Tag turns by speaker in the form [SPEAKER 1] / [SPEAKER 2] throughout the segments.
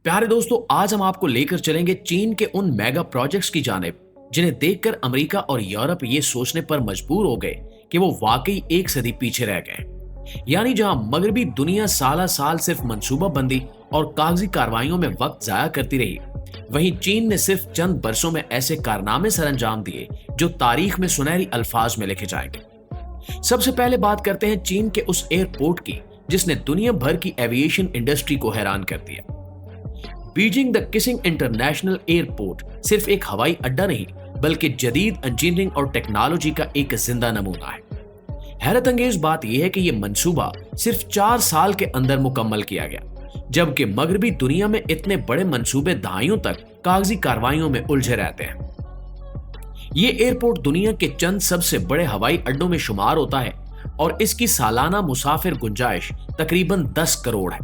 [SPEAKER 1] प्यारे दोस्तों, आज हम आपको लेकर चलेंगे चीन के उन मेगा प्रोजेक्ट्स की जानिब जिन्हें देखकर अमेरिका और यूरोप ये सोचने पर मजबूर हो गए कि वो वाकई एक सदी पीछे रह गए। यानी जहां मगरबी दुनिया साला साल सिर्फ मंसूबा बंदी और कागजी कार्रवाइयों में वक्त जाया करती रही, वहीं चीन ने सिर्फ चंद बरसों में ऐसे कारनामे सरअंजाम दिए जो तारीख में सुनहरी अल्फाज में लिखे जाएंगे। सबसे पहले बात करते हैं चीन के उस एयरपोर्ट की जिसने दुनिया भर की एविएशन इंडस्ट्री को हैरान कर दिया। Beijing the kissing international airport सिर्फ एक हवाई अड्डा नहीं बल्कि जदीद इंजीनियरिंग और टेक्नोलॉजी का एक जिंदा नमूना है। हैरत अंगेज बात यह है कि यह मंसूबा सिर्फ 4 साल के अंदर मुकम्मल किया गया, जबकि मगरबी दुनिया में इतने बड़े मंसूबे दहाइयों तक कागजी कार्रवाइयों में उलझे रहते हैं। ये एयरपोर्ट दुनिया के चंद सबसे बड़े हवाई अड्डों में शुमार होता है और इसकी सालाना मुसाफिर गुंजाइश तकरीबन 10 करोड़ है।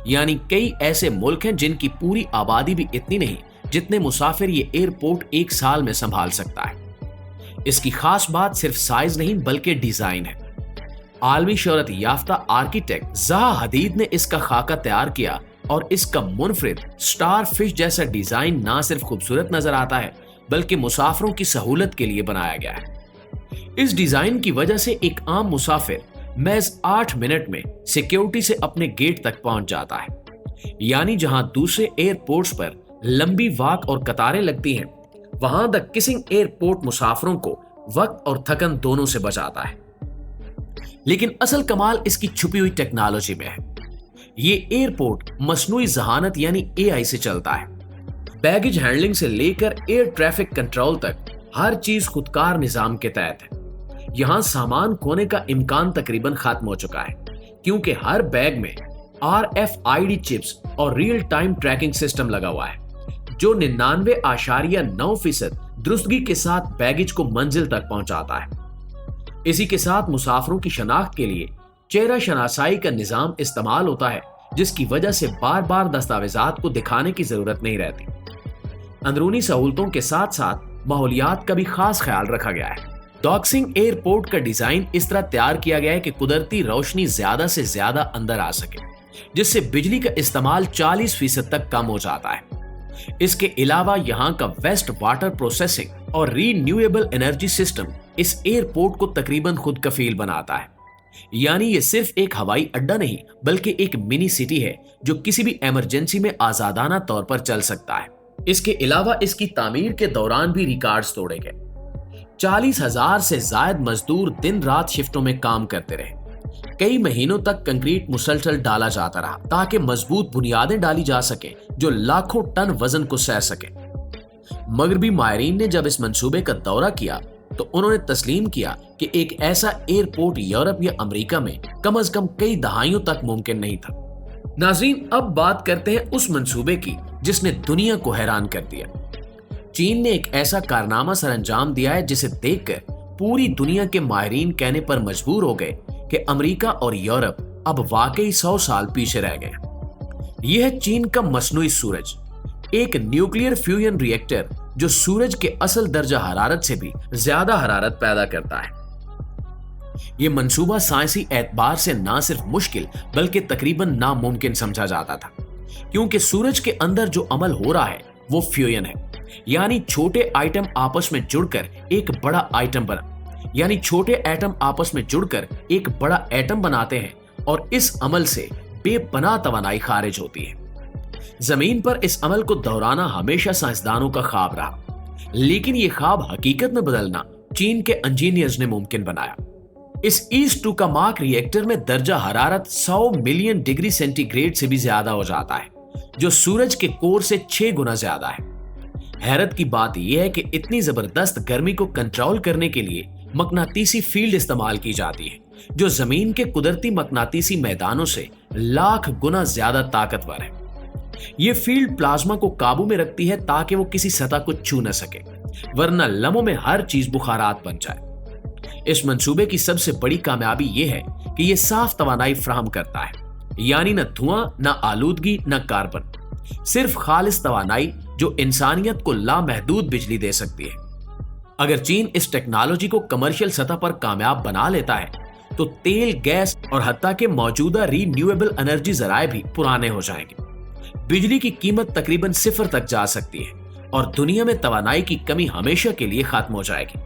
[SPEAKER 1] यानी कई ऐसे मुल्क हैं जिनकी पूरी आबादी भी इतनी नहीं जितने मुसाफिर ये एयरपोर्ट एक साल में संभाल सकता है। इसकी खास बात सिर्फ साइज नहीं बल्कि डिजाइन है। आलमी शोहरत याफ्ता आर्किटेक्ट ज़हा हदीद ने इसका खाका तैयार किया और इसका मुनफरिद स्टार फिश जैसा डिजाइन ना सिर्फ खूबसूरत नजर आता है बल्कि मुसाफिरों की सहूलत के लिए बनाया गया है। इस डिजाइन की वजह से एक आम मुसाफिर महज 8 मिनट में सिक्योरिटी से अपने गेट तक पहुंच जाता है। यानी जहां दूसरे एयरपोर्ट्स पर लंबी वाक और कतारें लगती हैं, वहां द किसिंग एयरपोर्ट मुसाफिरों को वक्त और थकन दोनों से बचाता है। लेकिन असल कमाल इसकी छुपी हुई टेक्नोलॉजी में है। ये एयरपोर्ट मसनूई जहानत यानी एआई से चलता है। बैगेज हैंडलिंग से लेकर एयर ट्रैफिक कंट्रोल तक हर चीज खुदकार निजाम के तहत है। यहां सामान खोने का इम्कान तकरीबन खत्म हो चुका है, क्योंकि हर बैग में RFID चिप्स और रियल टाइम ट्रैकिंग सिस्टम लगा हुआ है जो 99.9% दुरुस्तगी के साथ बैगेज को मंजिल तक पहुंचाता है। इसी के साथ मुसाफिरों की शनाख्त के लिए चेहरा शनासाई का निजाम इस्तेमाल होता है, जिसकी वजह से बार बार दस्तावेजात को दिखाने की जरूरत नहीं रहती। अंदरूनी सहूलतों के साथ साथ माहौलियात का भी खास ख्याल रखा गया है। डॉक्सिंग एयरपोर्ट का डिजाइन इस तरह तैयार किया गया है कि कुदरती रोशनी ज्यादा से ज्यादा अंदर आ सके, जिससे बिजली का इस्तेमाल 40% तक कम हो जाता है। इसके अलावा यहाँ का वेस्ट वाटर प्रोसेसिंग और रीन्यूएबल एनर्जी सिस्टम इस एयरपोर्ट को तकरीबन खुद कफील बनाता है। यानी ये सिर्फ एक हवाई अड्डा नहीं बल्कि एक मिनी सिटी है जो किसी भी इमरजेंसी में आजादाना तौर पर चल सकता है। इसके अलावा इसकी तामीर के दौरान भी रिकॉर्ड्स तोड़े गए। 40,000 से ज्यादा मजदूर दिन रात शिफ्टों में काम करते रहे। कई महीनों तक कंक्रीट मुसलसल डाला जाता रहा ताकि मजबूत बुनियादें डाली जा सके जो लाखों टन वजन को सह सके। मगरबी माहिरीन ने जब इस मंसूबे का दौरा किया तो उन्होंने तस्लीम किया कि एक ऐसा एयरपोर्ट यूरोप या अमेरिका में कम से कम कई दहाइयों तक मुमकिन नहीं था। नाज़रीन, अब बात करते हैं उस मंसूबे की जिसने दुनिया को हैरान कर दिया। चीन ने एक ऐसा कारनामा सरअंजाम दिया है जिसे देखकर पूरी दुनिया के माहिरीन कहने पर मजबूर हो गए कि अमेरिका और यूरोप अब वाकई 100 साल पीछे रह गए। यह है चीन का मसनूई सूरज, एक न्यूक्लियर फ्यूजन रिएक्टर जो सूरज के असल दर्जा हरारत से भी ज्यादा हरारत पैदा करता है। यह मंसूबा साइंसी एतबार से ना सिर्फ मुश्किल बल्कि तकरीबन नामुमकिन समझा जाता था, क्योंकि सूरज के अंदर जो अमल हो रहा है वो फ्यूजन है। यानी छोटे आइटम आपस में जुड़कर एक बड़ा आइटम बना यानी छोटे एटम आपस में जुड़कर एक बड़ा एटम बनाते हैं और इस अमल से बेपनाह तवानाई खारिज होती है। जमीन पर इस अमल को दोहराना हमेशा साइंसदानों का ख्वाब रहा, लेकिन ये ख्वाब हकीकत में बदलना चीन के इंजीनियर्स ने मुमकिन बनाया। इस ईस्ट टूकामाक रिएक्टर में दर्जा हरारत 100 मिलियन डिग्री सेंटीग्रेड से भी ज्यादा हो जाता है, जो सूरज के कोर से 6 गुना ज्यादा है। हैरत की बात यह है कि इतनी जबरदस्त गर्मी को कंट्रोल करने के लिए मकनातीसी फील्ड इस्तेमाल की जाती है, जो जमीन के कुदरती मकनातीसी मैदानों से लाख गुना ज्यादा ताकतवर है। यह फील्ड प्लाज्मा को काबू में रखती है ताकि वो किसी सतह को छू न सके, वरना लम्हों में हर चीज बुखारात बन जाए। इस मंसूबे की सबसे बड़ी कामयाबी यह है कि यह साफ तवानाई फराहम करता है, यानी न धुआं, न आलूदगी, न कार्बन, सिर्फ खालिस तवानाई जो इंसानियत को लामहदूद बिजली दे सकती है। अगर चीन इस टेक्नोलॉजी को कमर्शियल सतह पर कामयाब बना लेता है तो तेल, गैस और हत्ता के मौजूदा रीन्यूएबल एनर्जी जराए भी पुराने हो जाएंगे। बिजली की कीमत तकरीबन सिफर तक जा सकती है और दुनिया में तवानाई की कमी हमेशा के लिए खत्म हो जाएगी।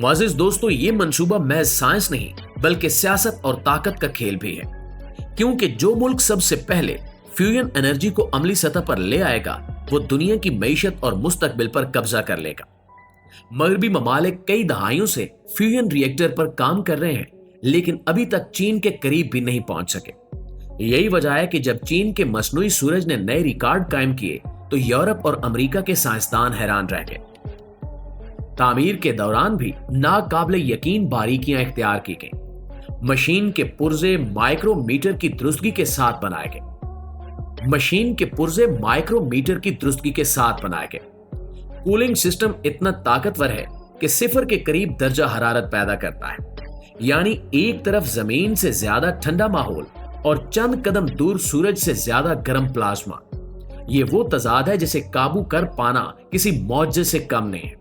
[SPEAKER 1] मुअज़्ज़िज़ दोस्तों, ये मंसूबा महज साइंस नहीं बल्कि सियासत और ताकत का खेल भी है, क्योंकि जो मुल्क सबसे पहले फ्यूजन एनर्जी को अमली सतह पर ले आएगा वो दुनिया की मईशत और मुस्तकबिल पर कब्जा कर लेगा। मगरबी ममालिक कई दहाइयों से फ्यूजन रिएक्टर पर काम कर रहे हैं, लेकिन अभी तक चीन के करीब भी नहीं पहुंच सके। यही वजह है कि जब चीन के मसनूई सूरज ने नए रिकॉर्ड कायम किए तो यूरोप और अमेरिका के साइंसदान हैरान रह गए। तामीर के दौरान भी नाकाबिले यकीन बारीकियां इख्तियार की गई। मशीन के पुर्जे माइक्रोमीटर की दुरुस्तगी के साथ बनाए गए। कूलिंग सिस्टम इतना ताकतवर है कि सिफर के करीब दर्जा हरारत पैदा करता है, यानी एक तरफ जमीन से ज्यादा ठंडा माहौल और चंद कदम दूर सूरज से ज्यादा गर्म प्लाज्मा। ये वो तजाद है जिसे काबू कर पाना किसी मौजज़े से कम नहीं है।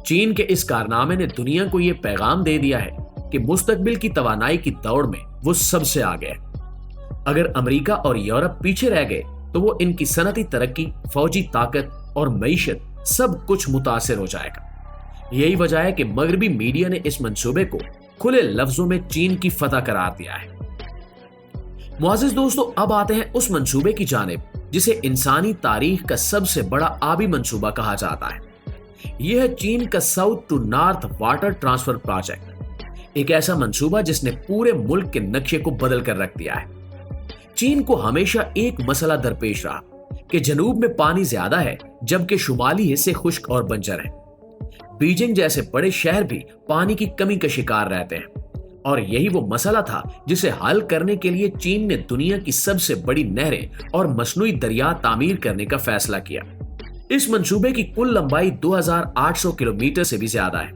[SPEAKER 1] चीन के इस कारनामे ने दुनिया को यह पैगाम दे दिया है कि मुस्तकबिल की तवानाई की दौड़ में वो सबसे आगे है। अगर अमेरिका और यूरोप पीछे रह गए तो वो इनकी सनती तरक्की, फौजी ताकत और मईशत सब कुछ मुतासिर हो जाएगा। यही वजह है कि मगरबी मीडिया ने इस मंसूबे को खुले लफ्जों में चीन की फतह करार दिया है। मुअज़्ज़िज़ दोस्तों, अब आते हैं उस मंसूबे की जानिब जिसे इंसानी तारीख का सबसे बड़ा आबी मंसूबा कहा जाता है। यह है चीन का south to north water transfer project, एक ऐसा मंसूबा जिसने पूरे मुल्क के नक्शे को बदल कर रख दिया है। चीन को हमेशा एक मसला दरपेश रहा कि जनूब में पानी ज्यादा है जबकि शुमाली हिस्से खुश्क और बंजर है। बीजिंग जैसे बड़े शहर भी पानी की कमी का शिकार रहते हैं और यही वो मसला था जिसे हल करने के लिए चीन ने दुनिया की सबसे बड़ी नहरें और मसनूई दरिया तामीर करने का फैसला किया। इस मंसूबे की कुल लंबाई 2800 किलोमीटर से भी ज्यादा है,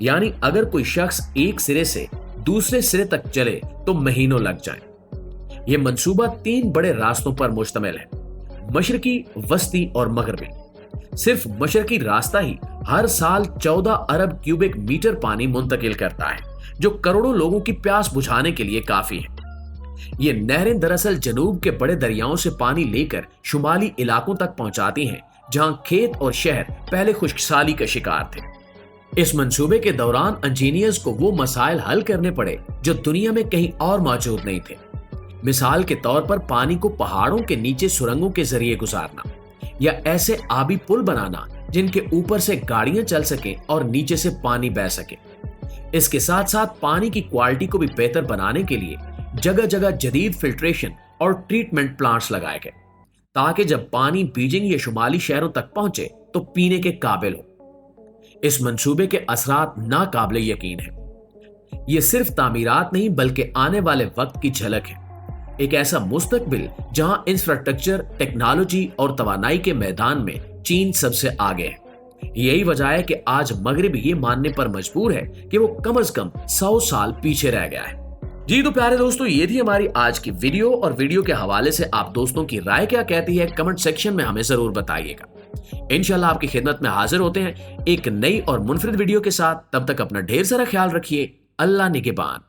[SPEAKER 1] यानी अगर कोई शख्स एक सिरे से दूसरे सिरे तक चले तो महीनों लग जाएं। यह मंसूबा 3 बड़े रास्तों पर मुश्तमिल है, मशरकी, वस्ती और मगरबी। सिर्फ मशरकी रास्ता ही हर साल 14 अरब क्यूबिक मीटर पानी मुंतकिल करता है, जो करोड़ों लोगों की प्यास बुझाने के लिए काफी है। ये नहरें दरअसल जनूब के बड़े दरियाओं से पानी लेकर शुमाली इलाकों तक पहुंचाती हैं, जहां खेत और शहर पहले खुश्कसाली का शिकार थे। इस मंसूबे के दौरान इंजीनियर्स को वो मसाइल हल करने पड़े जो दुनिया में कहीं और मौजूद नहीं थे। मिसाल के तौर पर पानी को पहाड़ों के नीचे सुरंगों के जरिए गुजारना या ऐसे आबी पुल बनाना जिनके ऊपर से गाड़ियां चल सके और नीचे से पानी बह सके। इसके साथ साथ पानी की क्वालिटी को भी बेहतर बनाने के लिए जगह जगह जदीद फिल्ट्रेशन और ट्रीटमेंट प्लांट्स लगाए गए, ताकि जब पानी बीजिंग या शुमाली शहरों तक पहुंचे तो पीने के काबिल हो। इस मंसूबे के असरात नाकाबिले यकीन है। ये सिर्फ तामीरात नहीं बल्कि आने वाले वक्त की झलक है, एक ऐसा मुस्तकबिल जहां इंफ्रास्ट्रक्चर, टेक्नोलॉजी और तवानाई के मैदान में चीन सबसे आगे है। यही वजह है कि आज मगरिब ये मानने पर मजबूर है कि वो कम से कम 100 साल पीछे रह गया है। जी तो प्यारे दोस्तों, ये थी हमारी आज की वीडियो, और वीडियो के हवाले से आप दोस्तों की राय क्या कहती है कमेंट सेक्शन में हमें जरूर बताइएगा। इंशाल्लाह आपकी खिदमत में हाजिर होते हैं एक नई और मुनफरिद वीडियो के साथ। तब तक अपना ढेर सारा ख्याल रखिए। अल्लाह निगहबान।